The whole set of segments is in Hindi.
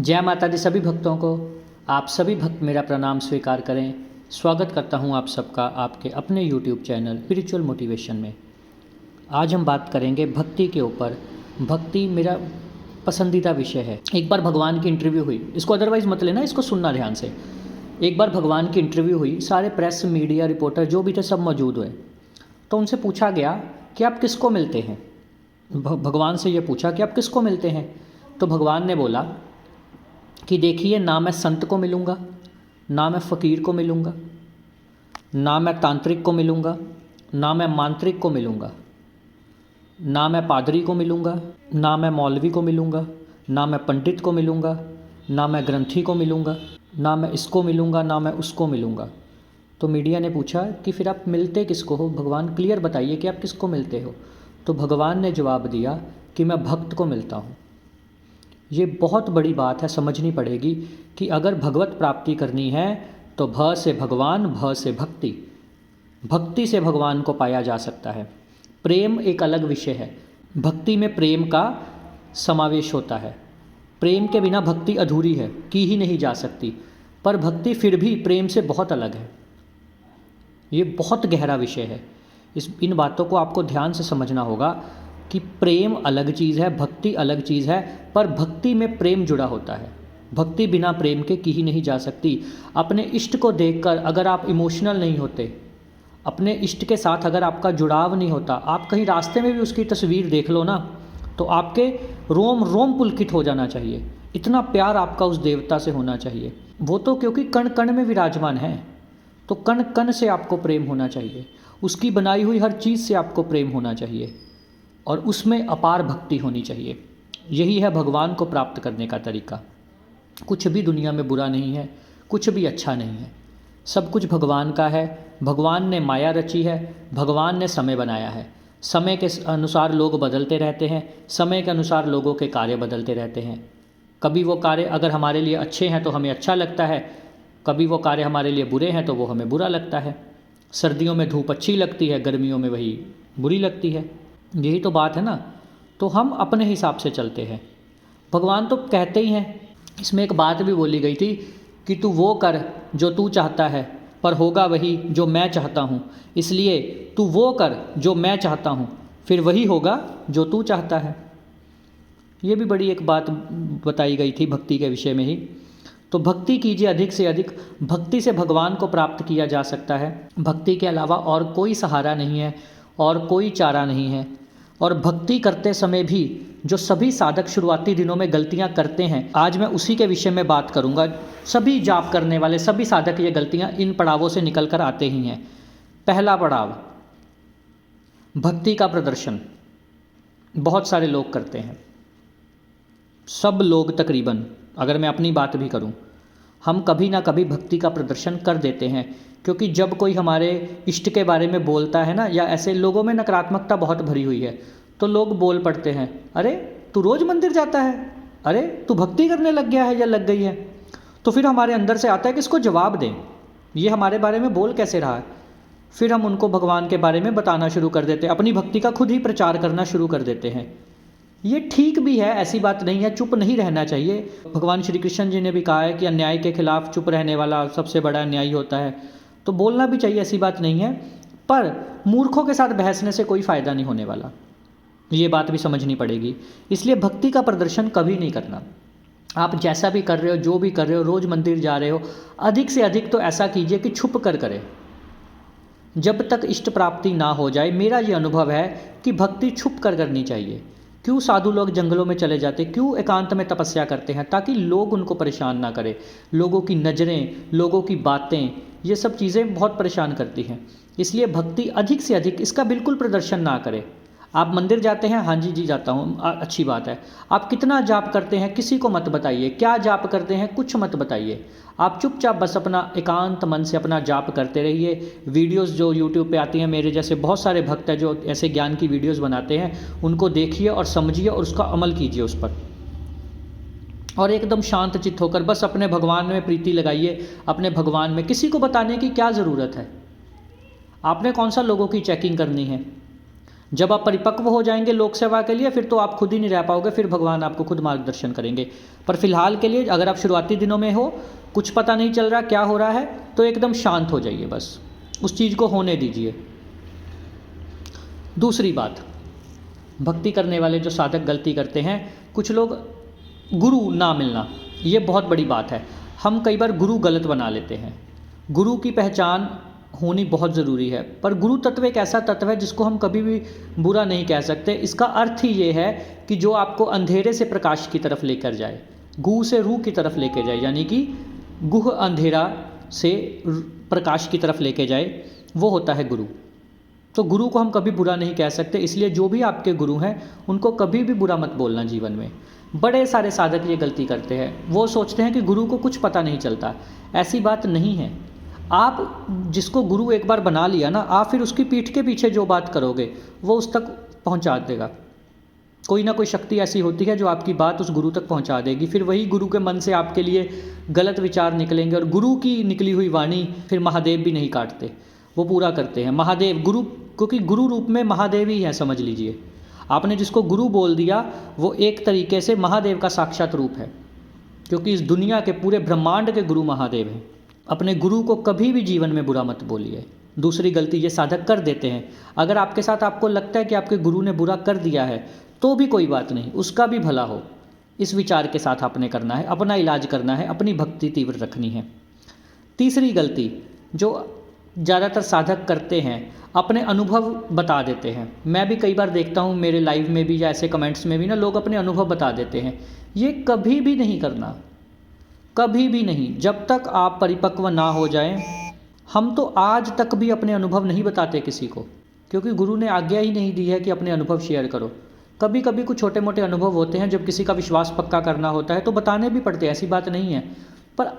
जय माता दी सभी भक्तों को। आप सभी भक्त मेरा प्रणाम स्वीकार करें। स्वागत करता हूं आप सबका आपके अपने YouTube चैनल स्पिरिचुअल मोटिवेशन में। आज हम बात करेंगे भक्ति के ऊपर। भक्ति मेरा पसंदीदा विषय है। एक बार भगवान की इंटरव्यू हुई, इसको अदरवाइज़ मत लेना, इसको सुनना ध्यान से। एक बार भगवान की इंटरव्यू हुई, सारे प्रेस मीडिया रिपोर्टर जो भी थे सब मौजूद हुए। तो उनसे पूछा गया कि आप किसको मिलते हैं। भगवान से ये पूछा कि आप किसको मिलते हैं। तो भगवान ने बोला कि देखिए, ना मैं संत को मिलूँगा, ना मैं फ़कीर को मिलूँगा, ना मैं तांत्रिक को मिलूँगा, ना मैं मांत्रिक को मिलूँगा, ना मैं पादरी को मिलूँगा, ना मैं मौलवी को मिलूँगा, ना मैं पंडित को मिलूँगा, ना मैं ग्रंथी को मिलूँगा, ना मैं इसको मिलूँगा, ना मैं उसको मिलूँगा। तो मीडिया ने पूछा कि फिर आप मिलते किसको हो, भगवान क्लियर बताइए कि आप किसको मिलते हो। तो भगवान ने जवाब दिया कि मैं भक्त को मिलता हूँ। ये बहुत बड़ी बात है, समझनी पड़ेगी कि अगर भगवत प्राप्ति करनी है तो भ से भगवान, भ से भक्ति, भक्ति से भगवान को पाया जा सकता है। प्रेम एक अलग विषय है। भक्ति में प्रेम का समावेश होता है। प्रेम के बिना भक्ति अधूरी है, की ही नहीं जा सकती। पर भक्ति फिर भी प्रेम से बहुत अलग है। ये बहुत गहरा विषय है। इन बातों को आपको ध्यान से समझना होगा कि प्रेम अलग चीज़ है, भक्ति अलग चीज़ है, पर भक्ति में प्रेम जुड़ा होता है। भक्ति बिना प्रेम के की ही नहीं जा सकती। अपने इष्ट को देखकर अगर आप इमोशनल नहीं होते, अपने इष्ट के साथ अगर आपका जुड़ाव नहीं होता, आप कहीं रास्ते में भी उसकी तस्वीर देख लो ना, तो आपके रोम रोम पुलकित हो जाना चाहिए। इतना प्यार आपका उस देवता से होना चाहिए। वो तो क्योंकि कण कण में विराजमान है, तो कण कण से आपको प्रेम होना चाहिए। उसकी बनाई हुई हर चीज़ से आपको प्रेम होना चाहिए और उसमें अपार भक्ति होनी चाहिए। यही है भगवान को प्राप्त करने का तरीका। कुछ भी दुनिया में बुरा नहीं है, कुछ भी अच्छा नहीं है। सब कुछ भगवान का है। भगवान ने माया रची है, भगवान ने समय बनाया है। समय के अनुसार लोग बदलते रहते हैं, समय के अनुसार लोगों के कार्य बदलते रहते हैं। कभी वो कार्य अगर हमारे लिए अच्छे हैं तो हमें अच्छा लगता है, कभी वो कार्य हमारे लिए बुरे हैं तो वो हमें बुरा लगता है। सर्दियों में धूप अच्छी लगती है, गर्मियों में वही बुरी लगती है। यही तो बात है ना। तो हम अपने हिसाब से चलते हैं। भगवान तो कहते ही हैं। इसमें एक बात भी बोली गई थी कि तू वो कर जो तू चाहता है, पर होगा वही जो मैं चाहता हूँ। इसलिए तू वो कर जो मैं चाहता हूँ, फिर वही होगा जो तू चाहता है। ये भी बड़ी एक बात बताई गई थी भक्ति के विषय में ही। तो भक्ति कीजिए अधिक से अधिक। भक्ति से भगवान को प्राप्त किया जा सकता है। भक्ति के अलावा और कोई सहारा नहीं है और कोई चारा नहीं है। और भक्ति करते समय भी जो सभी साधक शुरुआती दिनों में गलतियां करते हैं, आज मैं उसी के विषय में बात करूंगा। सभी जाप करने वाले सभी साधक ये गलतियां इन पड़ावों से निकल कर आते ही हैं। पहला पड़ाव, भक्ति का प्रदर्शन बहुत सारे लोग करते हैं। सब लोग तकरीबन, अगर मैं अपनी बात भी करूं, हम कभी ना कभी भक्ति का प्रदर्शन कर देते हैं। क्योंकि जब कोई हमारे इष्ट के बारे में बोलता है ना, या ऐसे लोगों में नकारात्मकता बहुत भरी हुई है, तो लोग बोल पड़ते हैं, अरे तू रोज़ मंदिर जाता है, अरे तू भक्ति करने लग गया है या लग गई है। तो फिर हमारे अंदर से आता है कि इसको जवाब दें, ये हमारे बारे में बोल कैसे रहा है। फिर हम उनको भगवान के बारे में बताना शुरू कर देते हैं, अपनी भक्ति का खुद ही प्रचार करना शुरू कर देते हैं। ये ठीक भी है, ऐसी बात नहीं है। चुप नहीं रहना चाहिए। भगवान श्री कृष्ण जी ने भी कहा है कि अन्याय के खिलाफ चुप रहने वाला सबसे बड़ा अन्यायी होता है। तो बोलना भी चाहिए, ऐसी बात नहीं है। पर मूर्खों के साथ बहसने से कोई फ़ायदा नहीं होने वाला, ये बात भी समझनी पड़ेगी। इसलिए भक्ति का प्रदर्शन कभी नहीं करना। आप जैसा भी कर रहे हो, जो भी कर रहे हो, रोज़ मंदिर जा रहे हो, अधिक से अधिक तो ऐसा कीजिए कि छुप कर करें। जब तक इष्ट प्राप्ति ना हो जाए, मेरा ये अनुभव है कि भक्ति छुप कर करनी चाहिए। क्यों साधु लोग जंगलों में चले जाते, क्यों एकांत में तपस्या करते हैं? ताकि लोग उनको परेशान ना करें। लोगों की नज़रें, लोगों की बातें, ये सब चीज़ें बहुत परेशान करती हैं। इसलिए भक्ति अधिक से अधिक इसका बिल्कुल प्रदर्शन ना करें। आप मंदिर जाते हैं, हाँ जी जाता हूँ, अच्छी बात है। आप कितना जाप करते हैं किसी को मत बताइए, क्या जाप करते हैं कुछ मत बताइए। आप चुपचाप बस अपना एकांत मन से अपना जाप करते रहिए। वीडियोस जो यूट्यूब पे आती हैं, मेरे जैसे बहुत सारे भक्त हैं जो ऐसे ज्ञान की वीडियोस बनाते हैं, उनको देखिए और समझिए और उसका अमल कीजिए उस पर। और एकदम शांत चित्त होकर बस अपने भगवान में प्रीति लगाइए, अपने भगवान में। किसी को बताने की क्या ज़रूरत है? आपने कौन सा लोगों की चेकिंग करनी है? जब आप परिपक्व हो जाएंगे लोक सेवा के लिए, फिर तो आप खुद ही नहीं रह पाओगे, फिर भगवान आपको खुद मार्गदर्शन करेंगे। पर फिलहाल के लिए अगर आप शुरुआती दिनों में हो, कुछ पता नहीं चल रहा क्या हो रहा है, तो एकदम शांत हो जाइए, बस उस चीज़ को होने दीजिए। दूसरी बात, भक्ति करने वाले जो साधक गलती करते हैं, कुछ लोग गुरु ना मिलना, ये बहुत बड़ी बात है। हम कई बार गुरु गलत बना लेते हैं। गुरु की पहचान होनी बहुत ज़रूरी है, पर गुरु तत्व एक ऐसा तत्व है जिसको हम कभी भी बुरा नहीं कह सकते। इसका अर्थ ही ये है कि जो आपको अंधेरे से प्रकाश की तरफ लेकर जाए, गु से रू की तरफ लेके जाए, यानी कि गुह अंधेरा से प्रकाश की तरफ लेके जाए, वो होता है गुरु। तो गुरु को हम कभी बुरा नहीं कह सकते, इसलिए जो भी आपके गुरु हैं उनको कभी भी बुरा मत बोलना जीवन में। बड़े सारे साधक ये गलती करते हैं, वो सोचते हैं कि गुरु को कुछ पता नहीं चलता। ऐसी बात नहीं है। आप जिसको गुरु एक बार बना लिया ना, आप फिर उसकी पीठ के पीछे जो बात करोगे वो उस तक पहुंचा देगा। कोई ना कोई शक्ति ऐसी होती है जो आपकी बात उस गुरु तक पहुंचा देगी। फिर वही गुरु के मन से आपके लिए गलत विचार निकलेंगे, और गुरु की निकली हुई वाणी फिर महादेव भी नहीं काटते, वो पूरा करते हैं। महादेव गुरु, क्योंकि गुरु रूप में महादेव ही है, समझ लीजिए। आपने जिसको गुरु बोल दिया वो एक तरीके से महादेव का साक्षात रूप है, क्योंकि इस दुनिया के पूरे ब्रह्मांड के गुरु महादेव हैं। अपने गुरु को कभी भी जीवन में बुरा मत बोलिए। दूसरी गलती ये साधक कर देते हैं, अगर आपके साथ आपको लगता है कि आपके गुरु ने बुरा कर दिया है तो भी कोई बात नहीं, उसका भी भला हो, इस विचार के साथ आपने करना है, अपना इलाज करना है, अपनी भक्ति तीव्र रखनी है। तीसरी गलती जो ज़्यादातर साधक करते हैं, अपने अनुभव बता देते हैं। मैं भी कई बार देखता हूँ मेरे लाइव में भी या ऐसे कमेंट्स में भी ना, लोग अपने अनुभव बता देते हैं। ये कभी भी नहीं करना, कभी भी नहीं। जब तक आप परिपक्व ना हो जाएं, हम तो आज तक भी अपने अनुभव नहीं बताते किसी को, क्योंकि गुरु ने आज्ञा ही नहीं दी है कि अपने अनुभव शेयर करो। कभी कभी कुछ छोटे मोटे अनुभव होते हैं, जब किसी का विश्वास पक्का करना होता है तो बताने भी पड़ते हैं, ऐसी बात नहीं है। पर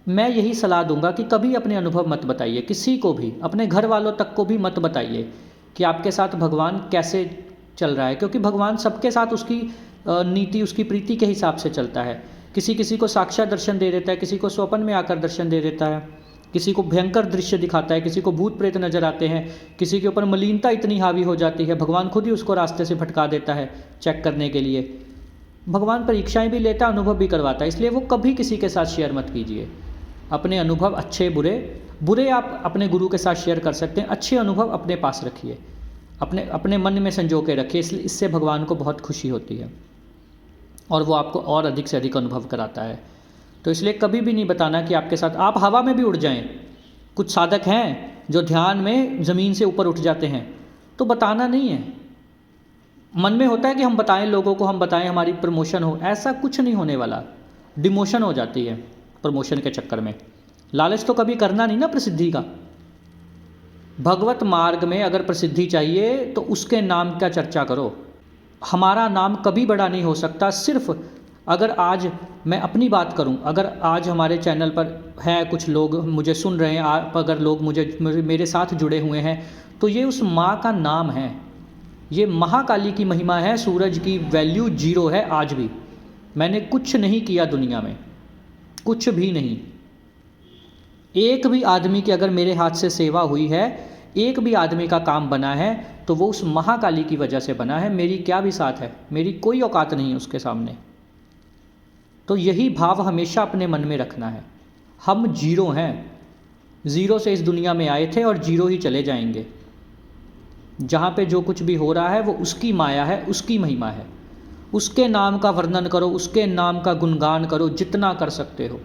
मैं यही सलाह दूंगा कि कभी अपने अनुभव मत बताइए किसी को भी, अपने घर वालों तक को भी मत बताइए कि आपके साथ भगवान कैसे चल रहा है, क्योंकि भगवान सबके साथ उसकी नीति, उसकी प्रीति के हिसाब से चलता है। किसी किसी को साक्षात दर्शन दे देता है, किसी को स्वप्न में आकर दर्शन दे देता है, किसी को भयंकर दृश्य दिखाता है, किसी को भूत प्रेत नजर आते हैं, किसी के ऊपर मलिनता इतनी हावी हो जाती है भगवान खुद ही उसको रास्ते से भटका देता है चेक करने के लिए। भगवान परीक्षाएं भी लेता है, अनुभव भी करवाता है, इसलिए वो कभी किसी के साथ शेयर मत कीजिए। अपने अनुभव अच्छे बुरे आप अपने गुरु के साथ शेयर कर सकते हैं, अच्छे अनुभव अपने पास रखिए, अपने मन में संजो के रखिए। इससे भगवान को बहुत खुशी होती है और वो आपको और अधिक से अधिक अनुभव कराता है। तो इसलिए कभी भी नहीं बताना कि आपके साथ आप हवा में भी उड़ जाएं। कुछ साधक हैं जो ध्यान में ज़मीन से ऊपर उठ जाते हैं, तो बताना नहीं है। मन में होता है कि हम बताएं लोगों को, हम बताएं हमारी प्रमोशन हो, ऐसा कुछ नहीं होने वाला। डिमोशन हो जाती है प्रमोशन के चक्कर में। लालच तो कभी करना नहीं ना प्रसिद्धि का। भगवत मार्ग में अगर प्रसिद्धि चाहिए तो उसके नाम का चर्चा करो। हमारा नाम कभी बड़ा नहीं हो सकता। सिर्फ अगर आज मैं अपनी बात करूं, अगर आज हमारे चैनल पर हैं कुछ लोग मुझे सुन रहे हैं, आप अगर लोग मेरे साथ जुड़े हुए हैं, तो ये उस माँ का नाम है, ये महाकाली की महिमा है। सूरज की वैल्यू 0 है आज भी। मैंने कुछ नहीं किया दुनिया में, कुछ भी नहीं। एक भी आदमी की अगर मेरे हाथ से सेवा हुई है, एक भी आदमी का काम बना है, तो वो उस महाकाली की वजह से बना है। मेरी क्या भी साथ है, मेरी कोई औकात नहीं है उसके सामने। तो यही भाव हमेशा अपने मन में रखना है। हम 0 हैं, 0 से इस दुनिया में आए थे और 0 ही चले जाएंगे। जहाँ पे जो कुछ भी हो रहा है वो उसकी माया है, उसकी महिमा है। उसके नाम का वर्णन करो, उसके नाम का गुणगान करो, जितना कर सकते हो,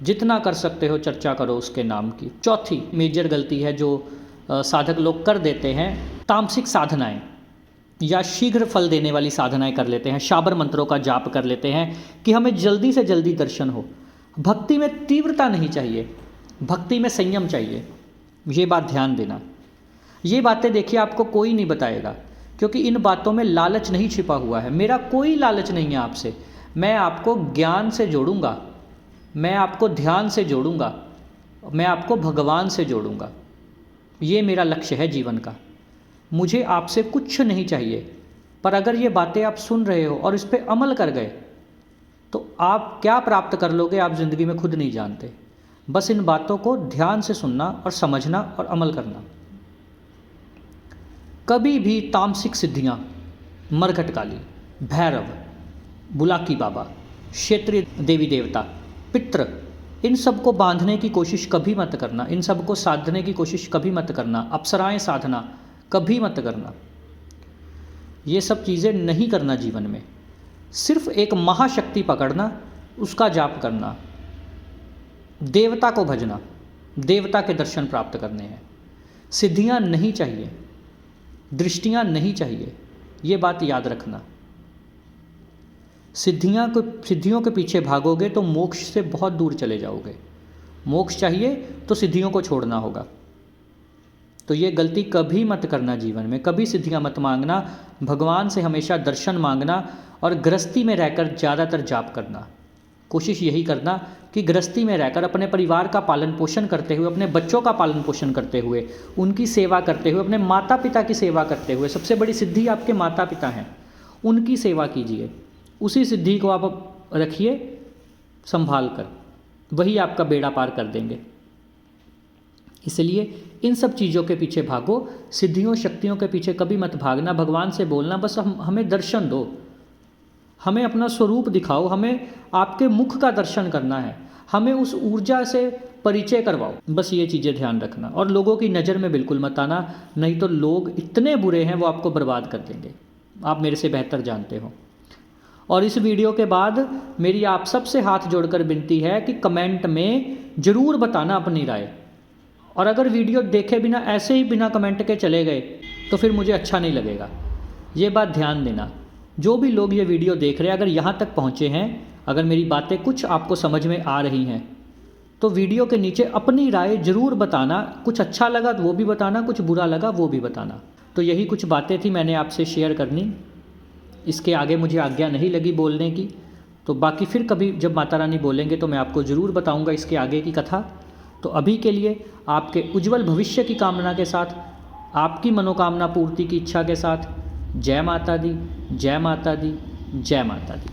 जितना कर सकते हो चर्चा करो उसके नाम की। चौथी मेजर गलती है जो साधक लोग कर देते हैं, तामसिक साधनाएं या शीघ्र फल देने वाली साधनाएं कर लेते हैं। शाबर मंत्रों का जाप कर लेते हैं कि हमें जल्दी से जल्दी दर्शन हो। भक्ति में तीव्रता नहीं चाहिए, भक्ति में संयम चाहिए। ये बात ध्यान देना। ये बातें देखिए आपको कोई नहीं बताएगा, क्योंकि इन बातों में लालच नहीं छिपा हुआ है। मेरा कोई लालच नहीं है आपसे। मैं आपको ज्ञान से जोड़ूंगा, मैं आपको ध्यान से जोड़ूंगा, मैं आपको भगवान से जोड़ूंगा। ये मेरा लक्ष्य है जीवन का। मुझे आपसे कुछ नहीं चाहिए। पर अगर ये बातें आप सुन रहे हो और इस पर अमल कर गए, तो आप क्या प्राप्त कर लोगे आप ज़िंदगी में खुद नहीं जानते। बस इन बातों को ध्यान से सुनना और समझना और अमल करना। कभी भी तामसिक सिद्धियाँ, मरघट काली, भैरव, बुलाकी बाबा, क्षेत्रीय देवी देवता, पितृ, इन सब को बांधने की कोशिश कभी मत करना, इन सब को साधने की कोशिश कभी मत करना, अप्सराएं साधना कभी मत करना। ये सब चीज़ें नहीं करना जीवन में। सिर्फ एक महाशक्ति पकड़ना, उसका जाप करना, देवता को भजना, देवता के दर्शन प्राप्त करने हैं। सिद्धियां नहीं चाहिए, दृष्टियां नहीं चाहिए, ये बात याद रखना। सिद्धियों के पीछे भागोगे तो मोक्ष से बहुत दूर चले जाओगे। मोक्ष चाहिए तो सिद्धियों को छोड़ना होगा। तो ये गलती कभी मत करना जीवन में, कभी सिद्धियां मत मांगना। भगवान से हमेशा दर्शन मांगना और गृहस्थी में रहकर ज़्यादातर जाप करना। कोशिश यही करना कि गृहस्थी में रहकर अपने परिवार का पालन पोषण करते हुए, अपने बच्चों का पालन पोषण करते हुए, उनकी सेवा करते हुए, अपने माता पिता की सेवा करते हुए, सबसे बड़ी सिद्धि आपके माता पिता हैं, उनकी सेवा कीजिए। उसी सिद्धि को आप रखिए संभाल कर, वही आपका बेड़ा पार कर देंगे। इसलिए इन सब चीज़ों के पीछे भागो, सिद्धियों शक्तियों के पीछे कभी मत भागना। भगवान से बोलना बस हमें दर्शन दो, हमें अपना स्वरूप दिखाओ, हमें आपके मुख का दर्शन करना है, हमें उस ऊर्जा से परिचय करवाओ। बस ये चीज़ें ध्यान रखना और लोगों की नज़र में बिल्कुल मत आना, नहीं तो लोग इतने बुरे हैं वो आपको बर्बाद कर देंगे। आप मेरे से बेहतर जानते हो। और इस वीडियो के बाद मेरी आप सबसे हाथ जोड़कर विनती है कि कमेंट में ज़रूर बताना अपनी राय। और अगर वीडियो देखे बिना ऐसे ही बिना कमेंट के चले गए तो फिर मुझे अच्छा नहीं लगेगा, ये बात ध्यान देना। जो भी लोग ये वीडियो देख रहे हैं, अगर यहाँ तक पहुँचे हैं, अगर मेरी बातें कुछ आपको समझ में आ रही हैं, तो वीडियो के नीचे अपनी राय ज़रूर बताना। कुछ अच्छा लगा तो वो भी बताना, कुछ बुरा लगा वो भी बताना। तो यही कुछ बातें थी मैंने आपसे शेयर करनी। इसके आगे मुझे आज्ञा नहीं लगी बोलने की, तो बाकी फिर कभी जब माता रानी बोलेंगे तो मैं आपको ज़रूर बताऊंगा इसके आगे की कथा। तो अभी के लिए आपके उज्जवल भविष्य की कामना के साथ, आपकी मनोकामना पूर्ति की इच्छा के साथ, जय माता दी, जय माता दी, जय माता दी।